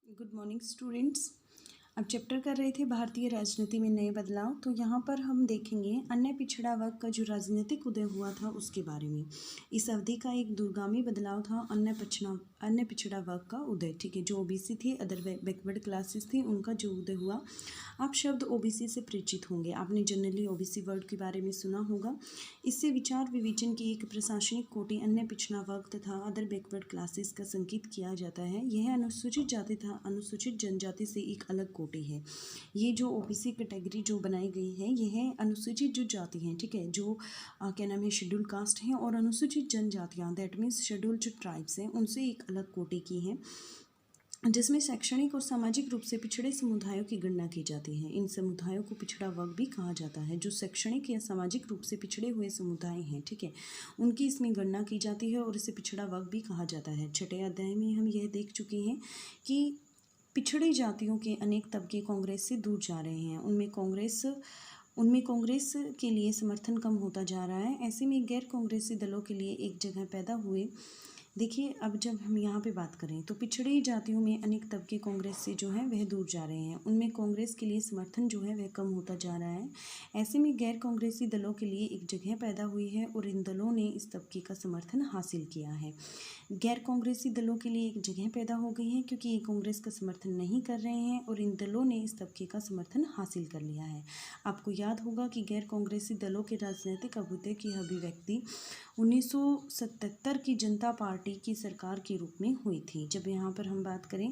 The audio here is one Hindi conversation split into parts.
Good morning students. अब चैप्टर कर रहे थे भारतीय राजनीति में नए बदलाव। तो यहाँ पर हम देखेंगे अन्य पिछड़ा वर्ग का जो राजनीतिक उदय हुआ था उसके बारे में। इस अवधि का एक दूरगामी बदलाव था अन्य पिछड़ा वर्ग का उदय। ठीक है, जो ओबीसी थे, अदर बैकवर्ड क्लासेस थी, उनका जो उदय हुआ। आप शब्द ओबीसी से परिचित होंगे, आपने जनरली ओबीसी वर्ड के बारे में सुना होगा। इससे विचार विवेचन की एक प्रशासनिक कोटि अन्य पिछड़ा वर्ग तथा अदर बैकवर्ड क्लासेस का संकेत किया जाता है। यह अनुसूचित जाति तथा अनुसूचित जनजाति से एक अलग कोटि है। ये जो ओबीसी कैटेगरी जो बनाई गई है, यह अनुसूचित जो जाति हैं, ठीक है, जो क्या नाम है, शेड्यूल कास्ट हैं, और अनुसूचित जनजातियाँ, दैट मीन्स शेड्यूल जो ट्राइब्स हैं, उनसे एक अलग कोटि की है, जिसमें शैक्षणिक और सामाजिक रूप से पिछड़े समुदायों की गणना की जाती है। इन समुदायों को पिछड़ा वर्ग भी कहा जाता है। जो शैक्षणिक या सामाजिक रूप से पिछड़े हुए समुदाय हैं, ठीक है, उनकी इसमें गणना की जाती है और इसे पिछड़ा वर्ग भी कहा जाता है। छठे अध्याय में हम यह देख चुके हैं कि पिछड़ी जातियों के अनेक तबके कांग्रेस से दूर जा रहे हैं। उनमें कांग्रेस के लिए समर्थन कम होता जा रहा है। ऐसे में गैर कांग्रेसी दलों के लिए एक जगह पैदा हुए। देखिए, अब जब हम यहाँ पे बात करें तो पिछड़ी जातियों में अनेक तबके कांग्रेस से जो है वह दूर जा रहे हैं। उनमें कांग्रेस के लिए समर्थन जो है वह कम होता जा रहा है। ऐसे में गैर कांग्रेसी दलों के लिए एक जगह पैदा हुई है और इन दलों ने इस तबके का समर्थन हासिल किया है। गैर कांग्रेसी दलों के लिए एक जगह पैदा हो गई है क्योंकि ये कांग्रेस का समर्थन नहीं कर रहे हैं और इन दलों ने इस तबके का समर्थन हासिल कर लिया है। आपको याद होगा कि गैर कांग्रेसी दलों के राजनीतिक अभ्युदय की अभिव्यक्ति 1977 की जनता पार्टी की सरकार के रूप में हुई थी। जब यहाँ पर हम बात करें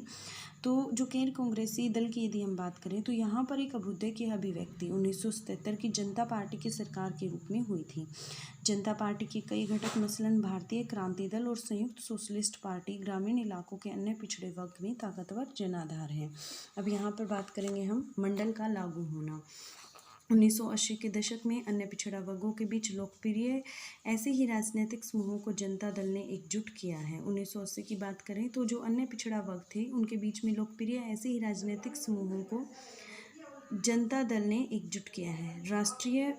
तो जो गैर कांग्रेसी दल की यदि हम बात करें तो यहाँ पर एक अभ्युदय की अभिव्यक्ति 1977 की जनता पार्टी की सरकार के रूप में हुई थी। जनता पार्टी के कई घटक मसलन भारतीय क्रांति दल और संयुक्त सोशलिस्ट पार्टी ग्रामीण इलाकों के अन्य पिछड़े वर्ग में ताकतवर जनाधार हैं। अब यहाँ पर बात करेंगे हम मंडल का लागू होना। 1980 के दशक में अन्य पिछड़ा वर्गों के बीच लोकप्रिय ऐसे ही राजनीतिक समूहों को जनता दल ने एकजुट किया है। 1980 की बात करें तो जो अन्य पिछड़ा वर्ग थे उनके बीच में लोकप्रिय ऐसे ही राजनीतिक समूहों को जनता दल ने एकजुट किया है। राष्ट्रीय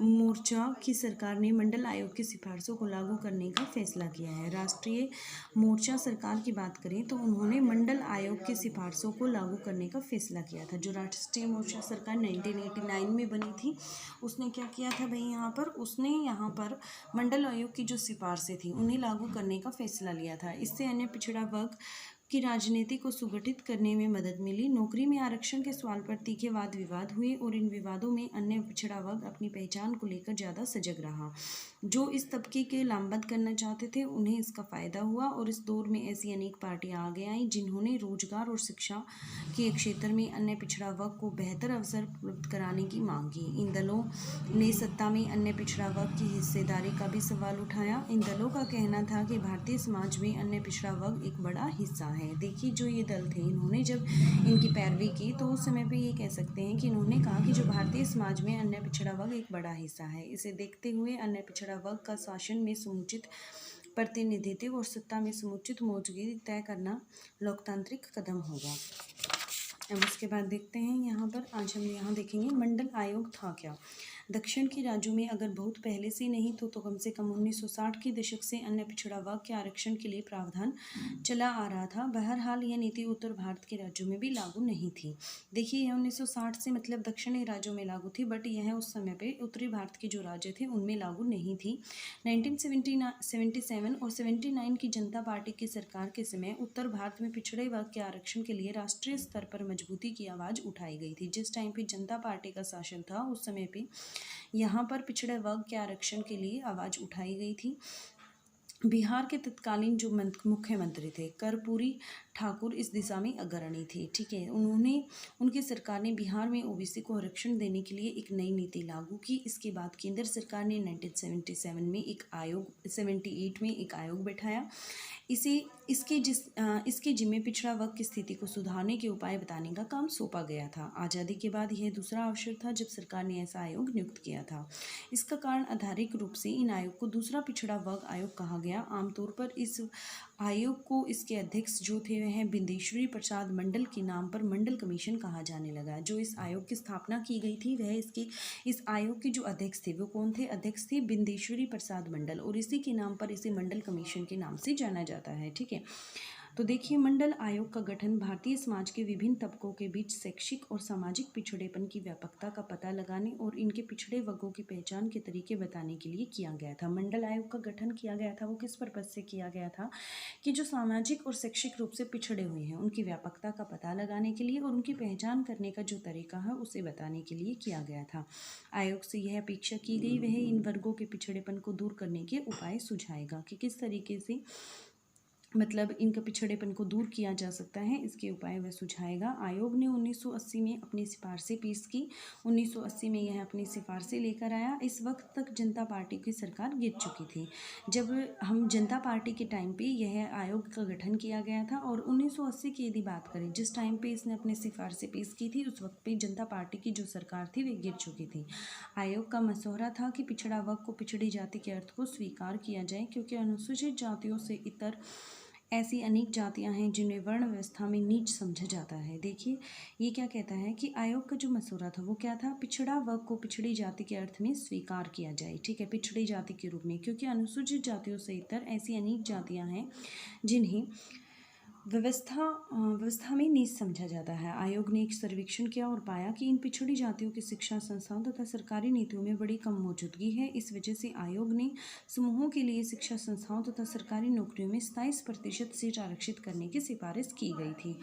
मोर्चा की सरकार ने मंडल आयोग की सिफारिशों को लागू करने का फैसला किया है। राष्ट्रीय मोर्चा सरकार की बात करें तो उन्होंने मंडल आयोग की सिफारिशों को लागू करने का फैसला किया था। जो राष्ट्रीय मोर्चा सरकार 1989 में बनी थी, उसने क्या किया था भाई, उसने यहाँ पर मंडल आयोग की जो सिफारिशें थी उन्हें लागू करने का फैसला लिया था। इससे अन्य पिछड़ा वर्ग की राजनीति को सुगठित करने में मदद मिली। नौकरी में आरक्षण के सवाल पर तीखे वाद विवाद हुए और इन विवादों में अन्य पिछड़ा वर्ग अपनी पहचान को लेकर ज़्यादा सजग रहा। जो इस तबके के लामबंद करना चाहते थे उन्हें इसका फ़ायदा हुआ और इस दौर में ऐसी अनेक पार्टियां आगे आईं जिन्होंने रोजगार और शिक्षा के क्षेत्र में अन्य पिछड़ा वर्ग को बेहतर अवसर उपलब्ध कराने की मांग की। इन दलों ने सत्ता में अन्य पिछड़ा वर्ग की हिस्सेदारी का भी सवाल उठाया। इन दलों का कहना था कि भारतीय समाज में अन्य पिछड़ा वर्ग एक बड़ा हिस्सा है। देखिए, जो ये दल थे, इन्होंने जब इनकी पैरवी की तो उस समय पे ये कह सकते हैं कि इन्होंने कहा कि जो भारतीय समाज में अन्य पिछड़ा वर्ग एक बड़ा हिस्सा है। इसे देखते हुए अन्य पिछड़ा वर्ग का शासन में समुचित प्रतिनिधित्व और सत्ता में समुचित मौजूदगी तय करना लोकतांत्रिक कदम होगा। अब उसके बाद देखते हैं यहाँ पर, आज हम यहाँ देखेंगे मंडल आयोग था क्या। दक्षिण के राज्यों में अगर बहुत पहले से नहीं तो कम से कम 1960 के दशक से अन्य पिछड़ा वर्ग के आरक्षण के लिए प्रावधान चला आ रहा था। बहरहाल यह नीति उत्तर भारत के राज्यों में भी लागू नहीं थी। देखिए, यह 1960 से मतलब दक्षिणी राज्यों में लागू थी, बट यह उस समय पे उत्तरी भारत के जो राज्य थे उनमें लागू नहीं थी। 1977 और 79 की जनता पार्टी की सरकार के समय उत्तर भारत में पिछड़े वर्ग के आरक्षण के लिए राष्ट्रीय स्तर पर मजबूती की आवाज़ उठाई गई थी। जिस टाइम पे जनता पार्टी का शासन था उस समय पे यहाँ पर पिछड़े वर्ग के आरक्षण के लिए आवाज़ उठाई गई थी। बिहार के तत्कालीन जो मुख्यमंत्री थे कर्पूरी ठाकुर इस दिशा में अग्रणी थे। ठीक है, उनकी सरकार ने बिहार में ओबीसी को आरक्षण देने के लिए एक नई नीति लागू की। इसके बाद केंद्र सरकार ने 1977 में एक आयोग 78 में एक आयोग बैठाया। इसके जिम्मे पिछड़ा वर्ग की स्थिति को सुधारने के उपाय बताने का काम सौंपा गया था। आज़ादी के बाद यह दूसरा अवसर था जब सरकार ने ऐसा आयोग नियुक्त किया था। इसका कारण आधारिक रूप से इन आयोग को दूसरा पिछड़ा वर्ग आयोग कहा गया। आमतौर पर इस आयोग को इसके अध्यक्ष जो थे वह बिंदेश्वरी प्रसाद मंडल के नाम पर मंडल कमीशन कहा जाने लगा। जो इस आयोग की स्थापना की गई थी वह इस आयोग के जो अध्यक्ष थे वो कौन थे? अध्यक्ष थे बिंदेश्वरी प्रसाद मंडल और इसी के नाम पर इसे मंडल कमीशन के नाम से जाना जाता है। ठीक है, तो देखिए, मंडल आयोग का गठन भारतीय समाज के विभिन्न तबकों के बीच शैक्षिक और सामाजिक पिछड़ेपन की व्यापकता का पता लगाने और इनके पिछड़े वर्गों की पहचान के तरीके बताने के लिए किया गया था। मंडल आयोग का गठन किया गया था, वो किस पर्पज से किया गया था कि जो सामाजिक और शैक्षिक रूप से पिछड़े हुए हैं उनकी व्यापकता का पता लगाने के लिए और उनकी पहचान करने का जो तरीका है उसे बताने के लिए किया गया था। आयोग से यह अपेक्षा की गई वह इन वर्गों के पिछड़ेपन को दूर करने के उपाय सुझाएगा कि किस तरीके से मतलब इनका पिछड़ेपन को दूर किया जा सकता है, इसके उपाय वह सुझाएगा। आयोग ने 1980 में अपनी सिफारिशें पेश की। 1980 में यह अपनी सिफारिशें लेकर आया। इस वक्त तक जनता पार्टी की सरकार गिर चुकी थी। जब हम जनता पार्टी के टाइम पे यह आयोग का गठन किया गया था और 1980 की यदि बात करें जिस टाइम पे इसने अपनी सिफारिशें पेश की थी उस वक्त पे जनता पार्टी की जो सरकार थी वह गिर चुकी थी। आयोग का मसौदा था कि पिछड़ा वर्ग को पिछड़ी जाति के अर्थ को स्वीकार किया जाए, क्योंकि अनुसूचित जातियों से इतर ऐसी अनेक जातियां हैं जिन्हें वर्ण व्यवस्था में नीच समझा जाता है। देखिए, ये क्या कहता है कि आयोग का जो मसौदा था वो क्या था, पिछड़ा वर्ग को पिछड़ी जाति के अर्थ में स्वीकार किया जाए, ठीक है, पिछड़ी जाति के रूप में, क्योंकि अनुसूचित जातियों से इतर ऐसी अनेक जातियां हैं जिन्हें व्यवस्था में नीच समझा जाता है। आयोग ने एक सर्वेक्षण किया और पाया कि इन पिछड़ी जातियों की शिक्षा संस्थाओं तथा सरकारी नीतियों में बड़ी कम मौजूदगी है। इस वजह से आयोग ने समूहों के लिए शिक्षा संस्थाओं तथा सरकारी नौकरियों में 27% सीट आरक्षित करने की सिफारिश की गई थी।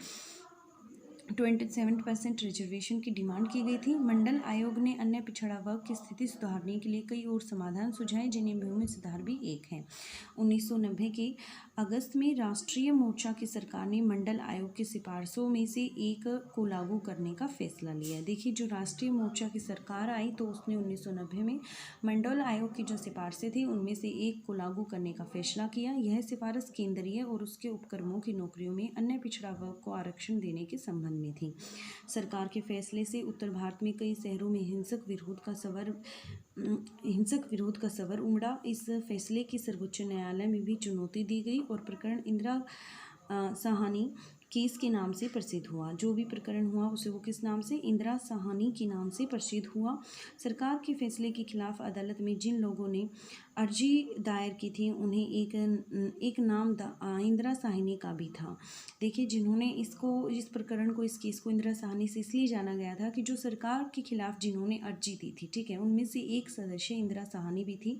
27% रिजर्वेशन की डिमांड की गई थी। मंडल आयोग ने अन्य पिछड़ा वर्ग की स्थिति सुधारने के लिए कई और समाधान सुझाए, जिन्हें भूमि सुधार भी एक है। 1990 के अगस्त में राष्ट्रीय मोर्चा की सरकार ने मंडल आयोग की सिफारिशों में से एक को लागू करने का फैसला लिया। देखिए, जो राष्ट्रीय मोर्चा की सरकार आई तो उसने 1990 में मंडल आयोग की जो सिफारिशें थी उनमें से एक को लागू करने का फैसला किया। यह सिफारिश केंद्रीय और उसके उपक्रमों की नौकरियों में अन्य पिछड़ा वर्ग को आरक्षण देने के संबंध में थी। सरकार के फैसले से उत्तर भारत में कई शहरों में हिंसक विरोध का सवर उमड़ा। इस फैसले की सर्वोच्च न्यायालय में भी चुनौती दी गई और प्रकरण इंदिरा साहानी केस के नाम से प्रसिद्ध हुआ। जो भी प्रकरण हुआ उसे वो किस नाम से, इंदिरा साहानी के नाम से प्रसिद्ध हुआ। सरकार के फैसले के खिलाफ अदालत में जिन लोगों ने अर्जी दायर की थी उन्हें एक नाम इंदिरा साहनी का भी था। देखिए, जिन्होंने इस प्रकरण को, इस केस को इंदिरा साहनी से इसलिए जाना गया था कि जो सरकार के खिलाफ जिन्होंने अर्जी दी थी, ठीक है, उनमें से एक सदस्य इंदिरा साहनी भी थी।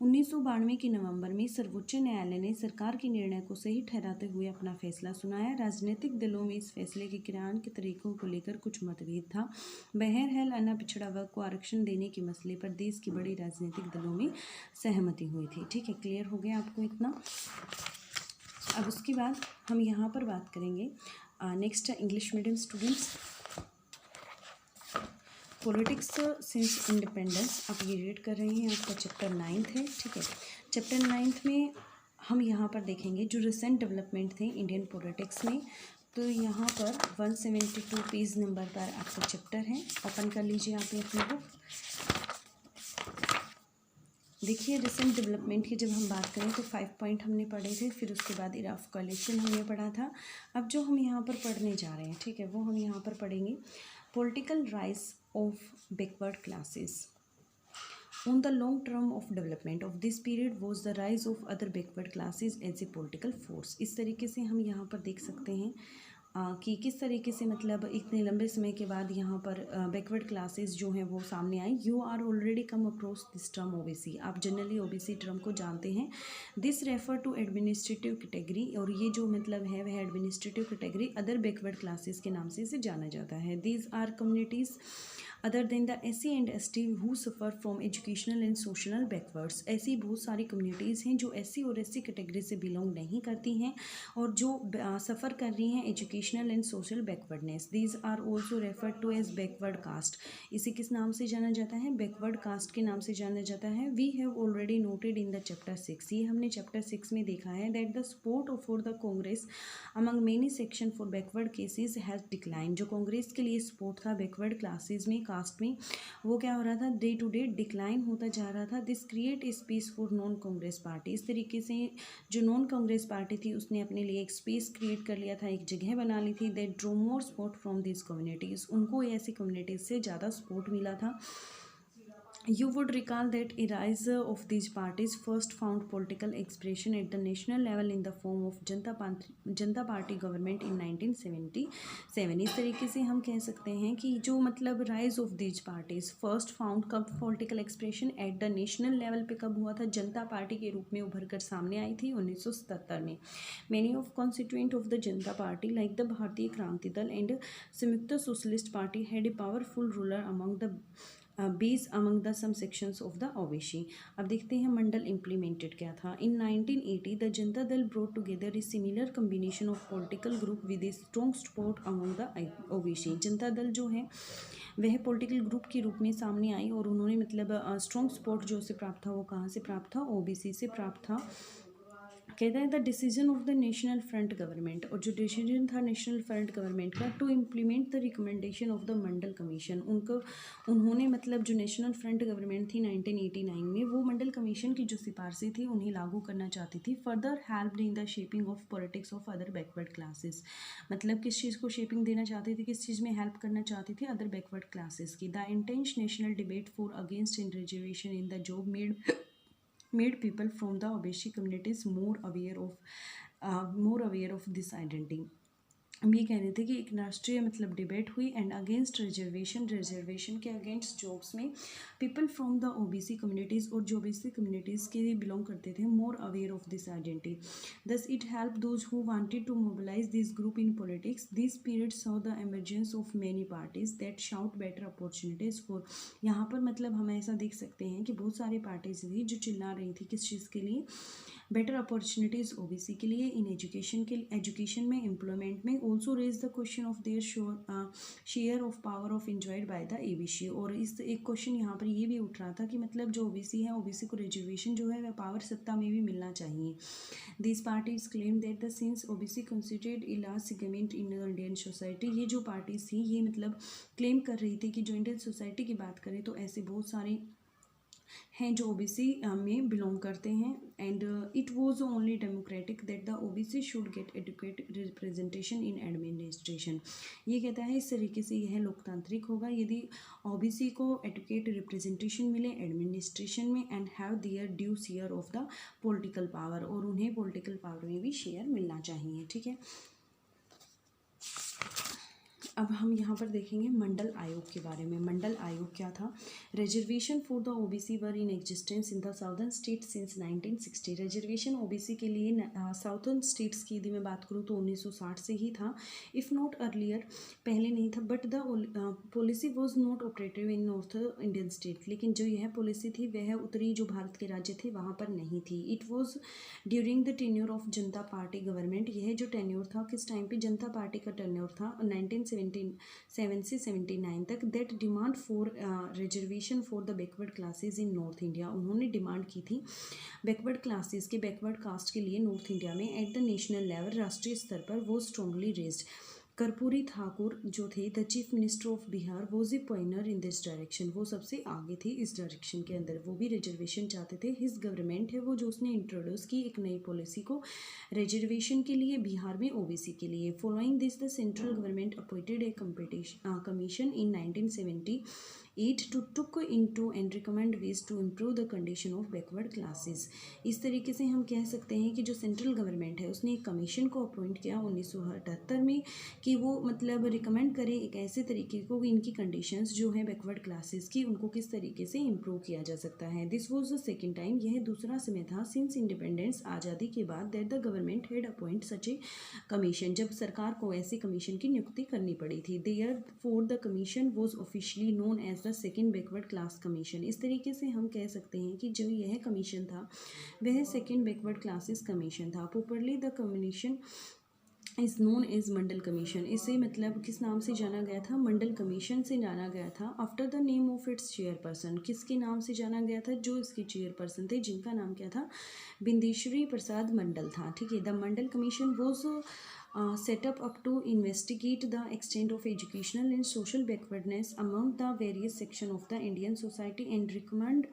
1992 के नवंबर में सर्वोच्च न्यायालय ने सरकार के निर्णय को सही ठहराते हुए अपना फैसला सुनाया। राजनीतिक दलों में इस फैसले के क्रियान्वयन के तरीकों को लेकर कुछ मतभेद था। बहरहाल अन्य पिछड़ा वर्ग को आरक्षण देने के मसले पर देश की बड़ी राजनीतिक दलों में सहमति हुई थी। ठीक है, क्लियर हो गया आपको इतना। अब उसके बाद हम यहाँ पर बात करेंगे next English medium students, politics since independence. आप ये रीड कर रहे हैं, आपका चैप्टर 9 है, ठीक है। चैप्टर 9 में हम यहाँ पर देखेंगे जो रिसेंट डेवलपमेंट थे इंडियन पॉलिटिक्स में। तो यहाँ पर 172 पेज नंबर पर आपका चैप्टर है, ओपन कर लीजिए आप अपनी बुक। देखिए, रिसेंट डेवलपमेंट की जब हम बात करें तो 5 पॉइंट हमने पढ़े थे, फिर उसके बाद इरा ऑफ कोलिशन हमने पढ़ा था। अब जो हम यहाँ पर पढ़ने जा रहे हैं, ठीक है, वो हम यहाँ पर पढ़ेंगे political rise of backward classes. On the long term of development of this period was the rise of other backward classes as a political force। इस तरीके से हम यहाँ पर देख सकते हैं कि किस तरीके से मतलब इतने लंबे समय के बाद यहाँ पर बैकवर्ड क्लासेस जो हैं वो सामने आई। You are already come across this term OBC, आप जनरली ओबीसी टर्म को जानते हैं। This refer to administrative category, और ये जो मतलब है वह administrative category other backward classes के नाम से इसे जाना जाता है। These are communities other than the SC and ST who suffer from educational and social backwards. ऐसी बहुत सारी कम्युनिटीज़ हैं जो SC और SC कैटेगरी से बिलोंग नहीं करती हैं और जो सफ़र कर रही हैं educational and social backwardness. These are also refer to as backward caste. इसे किस नाम से जाना जाता है, बैकवर्ड कास्ट के नाम से जाना जाता है। We have already noted in the chapter 6, ये हमने चैप्टर 6 में देखा है, that the support for the Congress among many section for backward cases has decline. जो कांग्रेस के लिए सपोर्ट था बैकवर्ड क्लासेज में, कास्ट में, वो क्या हो रहा था, डे टू डे डिक्लाइन होता जा रहा था। This create space for non Congress party. इस तरीके से जो नॉन कांग्रेस पार्टी थी उसने अपने लिए एक स्पेस क्रिएट कर लिया था, एक जगह बना ली थी। That drew more support from this communities, उनको ऐसी कम्युनिटीज़ से ज़्यादा सपोर्ट मिला था। You would recall that a rise of these parties first found political expression at the national level in the form of Janata party government in 1977। इस तरीके से हम कह सकते हैं कि जो मतलब rise of these parties first found कब political expression at the national level पे कब हुआ था, जनता पार्टी के रूप में उभर कर सामने आई थी 1977 में। Many of constituent of the Janata party like the Bharatiya Kranti Dal and Samyukta socialist party had a powerful ruler among the base among the some sections of the OBC. अब देखते हैं मंडल इम्प्लीमेंटेड क्या था। इन 1980 the Janata Dal brought together a similar combination of political group with a strong support among the OBC. Janata Dal जो है वह पॉलिटिकल ग्रुप के रूप में सामने आई और उन्होंने मतलब स्ट्रॉन्ग सपोर्ट जो से प्राप्त था वो कहाँ से प्राप्त था, ओबीसी से प्राप्त था। कहता है the decision of the national front government, और जो डिसीजन था नेशनल फ्रंट गवर्नमेंट का to implement the recommendation of the Mandal commission, उन्होंने मतलब जो नेशनल फ्रंट गवर्नमेंट थी 1989 में वो मंडल कमीशन की जो सिफारिशें थी उन्हें लागू करना चाहती थी। Further help in the shaping of politics of other backward classes, मतलब किस चीज़ को शेपिंग देना चाहती थी, किस चीज़ में हेल्प करना चाहती थी, अदर बैकवर्ड क्लासेस की। The intense national debate for against in reservation in the job made people from the OBC communities more aware of this identity। हम ये कह रहे थे कि एक राष्ट्रीय मतलब डिबेट हुई एंड अगेंस्ट रिजर्वेशन के अगेंस्ट जॉब्स में people from the OBC communities, और जो ओबीसी कम्युनिटीज़ के बिलोंग करते थे more aware of this identity. Thus it help those who wanted to mobilise this group in politics. This period saw the emergence of many parties that sought better opportunities for. यहाँ पर मतलब हम ऐसा देख सकते हैं कि बहुत सारी पार्टीज थी जो चिल्ला रही थी किस चीज़ के लिए, बेटर अपॉर्चुनिटीज़ ओबीसी के लिए, इन एजुकेशन में, एम्प्लॉयमेंट में। Also raise the question of their share of power of enjoyed by the ABC. और इस एक क्वेश्चन यहाँ पर ये भी उठ रहा था कि मतलब जो ओबीसी है ओबीसी को रिजर्वेशन जो है वह पावर सत्ता में भी मिलना चाहिए। This parties claim that the sins OBC considered a large segment in Indian society. ये जो पार्टीज थी ये मतलब क्लेम कर रही थी कि जो इंडियन सोसाइटी की बात करें तो ऐसे बहुत सारे हैं जो ओबीसी में बिलोंग करते हैं। And it was only democratic that the OBC should get adequate representation in administration. ये कहता है इस तरीके से यह लोकतांत्रिक होगा यदि ओबीसी को एडुकेट रिप्रेजेंटेशन मिले एडमिनिस्ट्रेशन में and have their due share of the political power, और उन्हें पॉलिटिकल पावर में भी शेयर मिलना चाहिए। ठीक है, अब हम यहाँ पर देखेंगे मंडल आयोग के बारे में। मंडल आयोग क्या था? Reservation for the OBC were in existence in the southern state since 1960। Reservation OBC के लिए साउथर्न स्टेट्स की यदि मैं बात करूँ तो 1960 से ही था, इफ़ नॉट अर्लियर, पहले नहीं था। But the policy was not operative in north Indian state, लेकिन जो यह पॉलिसी थी वह उत्तरी जो भारत के राज्य थे वहाँ पर नहीं थी। It was during the tenure of Janata party government. यह जो टेन्योर था किस टाइम पे? जनता पार्टी का टेन्योर था 1977 से 79 तक। That demand for reservation for the backward classes in north India, उन्होंने डिमांड की थी बैकवर्ड क्लासेस के, बैकवर्ड कास्ट के लिए नॉर्थ इंडिया में एट द नेशनल लेवल, राष्ट्रीय स्तर पर वो स्ट्रांगली रेज्ड। कर्पूरी ठाकुर जो थे the chief minister of Bihar was a pioneer in this direction, वो सबसे आगे थे इस डायरेक्शन के अंदर, वो भी रिजर्वेशन चाहते थे। हिज गवर्नमेंट है वो जो उसने इंट्रोड्यूस की एक नई पॉलिसी को रिजर्वेशन के लिए बिहार में ओबीसी के लिए। Following this the central government appointed a commission in 1978 to took into and recommend ways to improve the condition of backward classes। इस तरीके से हम कह सकते हैं कि जो सेंट्रल गवर्नमेंट है उसने एक कमीशन को अपॉइंट किया 1978 में कि वो मतलब रिकमेंड करे एक ऐसे तरीके को कि इनकी कंडीशंस जो है बैकवर्ड क्लासेस की उनको किस तरीके से इम्प्रूव किया जा सकता है। This was the second time, यह दूसरा समय था सिंस इंडिपेंडेंस, आज़ादी के बाद, that the government had appoint such a commission, जब सरकार को ऐसे कमीशन की नियुक्ति करनी पड़ी थी। Therefore the commission was officially known as the second backward class commission. इस तरीके से हम कह सकते हैं कि जो यह कमीशन था वह सेकेंड बैकवर्ड क्लासेस कमीशन था। Popularly the commission is known as Mandal commission, इसे मतलब किस नाम से जाना गया था? मंडल कमीशन से जाना गया था। After the name of its chairperson, किसके नाम से जाना गया था? जो इसके चेयरपर्सन थे जिनका नाम क्या था? बिंदेश्वरी प्रसाद मंडल था। ठीक है, the Mandal commission was set up to investigate the extent of educational and social backwardness among the various sections of the Indian society and recommend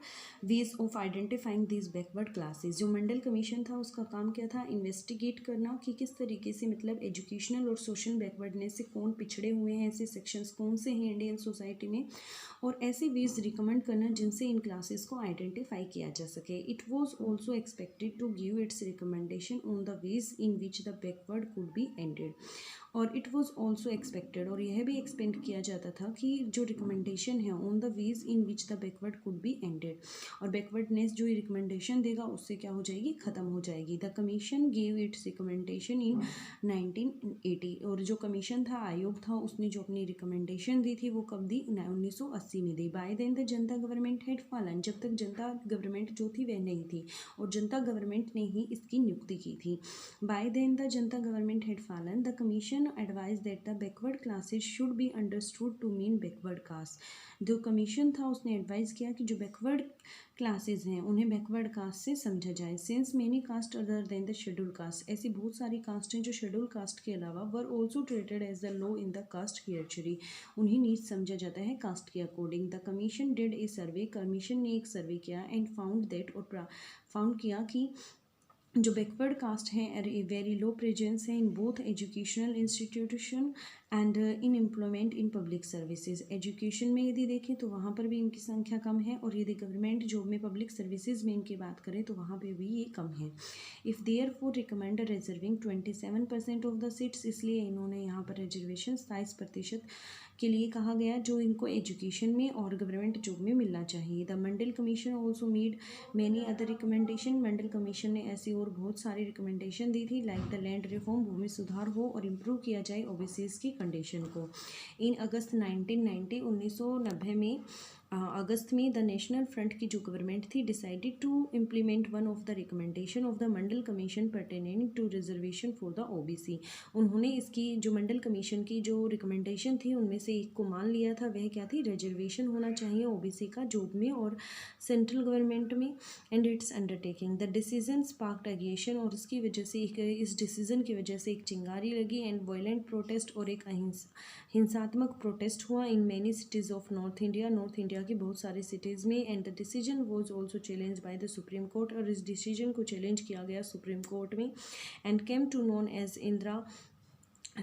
ways of identifying these backward classes। जो मंडल कमीशन था उसका काम क्या था? इन्वेस्टिगेट करना कि किस तरीके से मतलब मतलब एजुकेशनल और सोशल बैकवर्डनेस से कौन पिछड़े हुए हैं, ऐसे सेक्शंस कौन से हैं इंडियन सोसाइटी में, और ऐसे वेज रिकमेंड करना जिनसे इन क्लासेस को आइडेंटिफाई किया जा सके। It was also expected to give its recommendation on the ways in which the backward could be ended. और इट वॉज ऑल्सो एक्सपेक्टेड, और यह भी एक्सपेक्ट किया जाता था कि जो रिकमेंडेशन है on the ways in which the backward could be ended, और बैकवर्डनेस जो रिकमेंडेशन देगा उससे क्या हो जाएगी, ख़त्म हो जाएगी। The commission gave it's recommendation in 1980, और जो कमीशन था, आयोग था, उसने जो अपनी रिकमेंडेशन दी थी वो कब दी, 1980 में दी। Bye then the Janata government had fallen, जब तक जनता गवर्नमेंट जो थी वह नहीं थी, और जनता गवर्नमेंट ने ही इसकी नियुक्ति की थी। Bye then the Janata government had fallen, the commission advised that the backward classes should be understood to mean backward caste। जो कमीशन था उसने एडवाइस किया कि जो बैकवर्ड क्लासेस हैं उन्हें बैकवर्ड कास्ट से समझा जाए। Since many caste other than the schedule caste, ऐसी बहुत सारी कास्ट हैं जो शेड्यूल कास्ट के अलावा were also treated as the low in the caste hierarchy, उन्हें नीच समझा जाता है कास्ट के according. The commission did a survey, commission ने एक सर्वे किया एंड फाउंड दैट, और फाउंड किया कि जो बैकवर्ड कास्ट हैं वेरी लो प्रेजेंस है in both educational institution and in employment in public services. Education में यदि देखें तो वहाँ पर भी इनकी संख्या कम है, और यदि गवर्नमेंट जॉब में पब्लिक सर्विसेज में इनकी बात करें तो वहाँ पे भी ये कम है। If therefore recommend reserving 27% of the seats, इसलिए इन्होंने यहाँ पर रिजर्वेशन 27% के लिए कहा गया जो इनको एजुकेशन में और गवर्नमेंट जॉब में मिलना चाहिए। The Mandal commission also made many other recommendation, Mandal commission ने ऐसी और बहुत सारी रिकमेंडेशन दी थी, लाइक द लैंड रिफॉर्म, भूमि सुधार हो और इम्प्रूव किया जाए ओबीसीज की कंडीशन को। इन अगस्त 1990 में अगस्त में द नेशनल फ्रंट की जो गवर्नमेंट थी decided to implement one of the recommendation of the Mandal commission pertaining to reservation for the OBC. उन्होंने इसकी जो मंडल कमीशन की जो रिकमेंडेशन थी उनमें से एक को मान लिया था, वह क्या थी, रिजर्वेशन होना चाहिए ओबीसी का जॉब में और सेंट्रल गवर्नमेंट में। And its undertaking the decision sparked agitation, और इसकी वजह से इस डिसीजन की वजह से एक चिंगारी लगी एंड वायलेंट प्रोटेस्ट, और एक हिंसात्मक प्रोटेस्ट हुआ in many cities of north India की बहुत सारी सिटीज़ में। And the decision was also challenge by the Supreme Court, और इस डिसीजन को चैलेंज किया गया सुप्रीम कोर्ट में। And came to known as Indira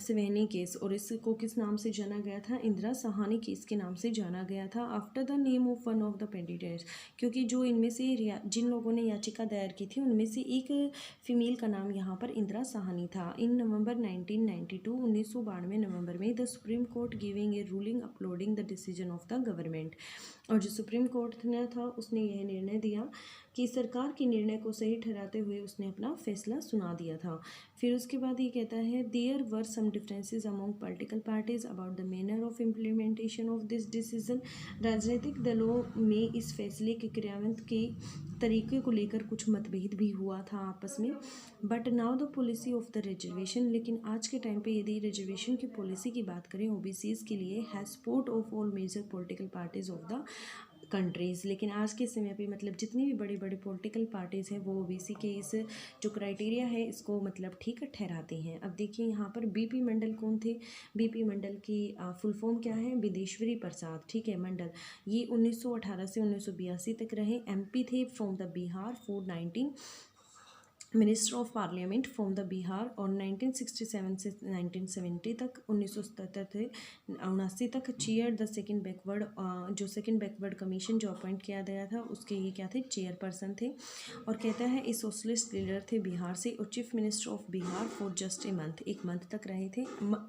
Sawhney case, और इसको किस नाम से जाना गया था, इंदिरा साहानी केस के नाम से जाना गया था। After the name of one of the candidates, क्योंकि जो इनमें से जिन लोगों ने याचिका दायर की थी उनमें से एक फीमेल का नाम यहाँ पर इंदिरा साहानी था। इन नवंबर 1992 नवंबर में the Supreme court giving a ruling uploading the decision of the government, और जो सुप्रीम कोर्ट ने था उसने यह निर्णय दिया कि सरकार के निर्णय को सही ठहराते हुए उसने अपना फैसला सुना दिया था। फिर उसके बाद ये कहता है there were some differences among political parties about the manner of implementation of this decision. राजनीतिक दलों में इस फैसले के क्रियान्वयन के तरीके को लेकर कुछ मतभेद भी हुआ था आपस में। But now the policy of the reservation, लेकिन आज के टाइम पे यदि रिजर्वेशन की पॉलिसी की बात करें ओबीसीज के लिए, has support of all major political parties of the countries. लेकिन आज के समय पे मतलब जितनी भी बड़ी बड़ी पॉलिटिकल पार्टीज़ हैं वो ओबीसी के इस जो क्राइटेरिया है इसको मतलब ठीक ठहराते हैं। अब देखिए यहाँ पर बीपी मंडल कौन थे, बीपी मंडल की फुल फॉर्म क्या है, बिदेश्वरी प्रसाद, ठीक है मंडल। ये 1918 से 1982 तक रहे, एमपी थे from the Bihar for 19 minister of parliament from the Bihar, और 1967 से 1970 तक 1977 से 79 तक चेयर द सेकंड बैकवर्ड, जो सेकंड बैकवर्ड कमीशन जो अपॉइंट किया गया था उसके ये क्या थे, चेयरपर्सन थे। और कहता है ए सोशलिस्ट लीडर थे बिहार से, और chief minister of Bihar for just a month, एक मंथ तक रहे थे,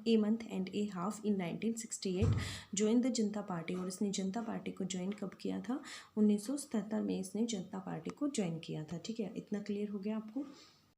a month and A half in 1968 join the Janata party, और इसने जनता पार्टी को ज्वाइन कब किया था, 1977 में इसने जनता पार्टी को ज्वाइन किया था। ठीक है, इतना क्लियर हो गया आपको।